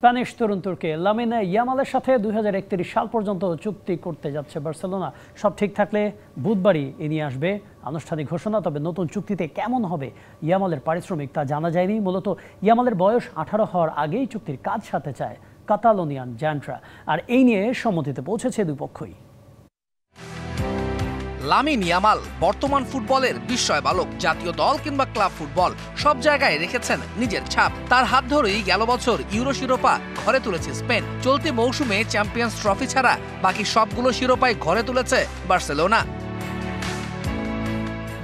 Spanish তরুণ তুর্কি Lamine ইয়ামালের সাথে 2031 সাল পর্যন্ত চুক্তি করতে যাচ্ছে বার্সেলোনা। সব ঠিক থাকলে বুধবারই এ নিয়ে আসবে আনুষ্ঠানিক ঘোষণা। তবে নতুন চুক্তিতে কেমন হবে ইয়ামালের পারিশ্রমিক তা জানা যায়নি। মূলত ইয়ামালের বয়স 18 হওয়ার আগেই চুক্তির কাজ সারতে চায় কাতালোনিয়ান জায়ান্টরা, আর এই নিয়ে সম্মতিতে পৌঁছেছে দুই পক্ষই। লামিন ইয়ামাল বর্তমান ফুটবলের বিস্ময় বালক। জাতীয় দল কিংবা ক্লাব ফুটবল সব জায়গায় রেখেছেন নিজের ছাপ। তার হাত ধরেই গেল বছর ইউরো শিরোপা ঘরে তুলেছে স্পেন। চলতি মৌসুমে চ্যাম্পিয়ন্স ট্রফি ছাড়া বাকি সবগুলো শিরোপাই ঘরে তুলেছে বার্সেলোনা।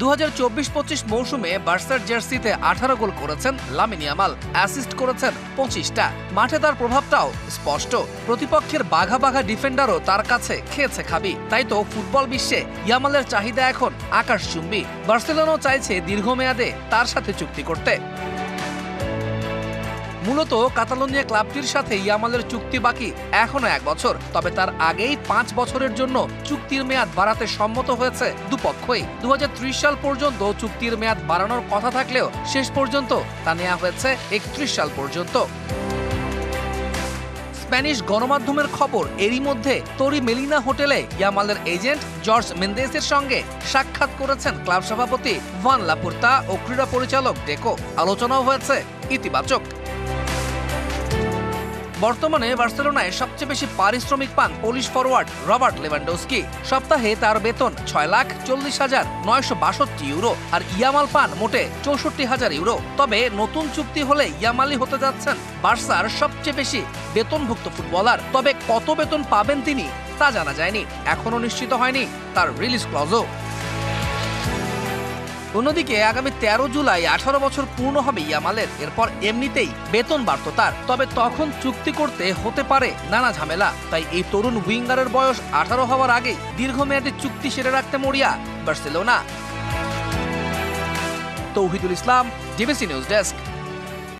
2024-25 মৌসুমে বার্সার জার্সিতে 18 গোল করেছেন লামিন ইয়ামাল, অ্যাসিস্ট করেছেন 25টা। মাঠে তার প্রভাবটাও স্পষ্ট। প্রতিপক্ষের বাঘা বাঘা ডিফেন্ডারও তার কাছে খেয়েছে খাবি। তাই তো ফুটবল বিশ্বে ইয়ামালের চাহিদা এখন আকাশচুম্বী। বার্সেলোনাও চাইছে দীর্ঘমেয়াদে তার সাথে চুক্তি করতে। মূলত কাতালোনিয়া ক্লাবটির সাথে ইয়ামালের চুক্তি বাকি এখনো 1 বছর। তবে তার আগেই 5 বছরের জন্য চুক্তির মেয়াদ বাড়াতে সম্মত হয়েছে দুপক্ষই। 2030 সাল পর্যন্ত চুক্তির মেয়াদ বাড়ানোর কথা থাকলেও শেষ পর্যন্ত তা নেওয়া হয়েছে 31 সাল পর্যন্ত। স্প্যানিশ গণমাধ্যমের খবর, এরই মধ্যে তোরি মেলিনা হোটেলে ইয়ামালের এজেন্ট জর্জ মেন্দেসের সঙ্গে সাক্ষাৎ করেছেন ক্লাব সভাপতি ভান লাপুর্তা ও ক্রীড়া পরিচালক ডেকো। আলোচনাও হয়েছে ইতিবাচক। বর্তমানে বার্সেলোনায় সবচেয়ে বেশি পারিশ্রমিক পান পোলিশ ফরওয়ার্ড রবার্ট লেভানডস্কি। সপ্তাহে তার বেতন 6,40,962 ইউরো, আর ইয়ামাল পান মোটে 64,000 ইউরো। তবে নতুন চুক্তি হলে ইয়ামালই হতে যাচ্ছেন বার্সার সবচেয়ে বেশি বেতনভুক্ত ফুটবলার। তবে কত বেতন পাবেন তিনি তা জানা যায়নি। এখনো নিশ্চিত হয়নি তার রিলিজ ক্লজও। অন্যদিকে আগামী 13 জুলাই 18 বছর পূর্ণ হবে ইয়ামালের। এরপর এমনিতেই বেতন বাড়ত তার। তবে তখন চুক্তি করতে হতে পারে নানা ঝামেলা। তাই এই তরুণ উইঙ্গারের বয়স 18 হওয়ার আগেই দীর্ঘমেয়াদী চুক্তি সেরে রাখতে মরিয়া বার্সেলোনা। তৌহিদুল ইসলাম, ডিবিসি নিউজ ডেস্ক।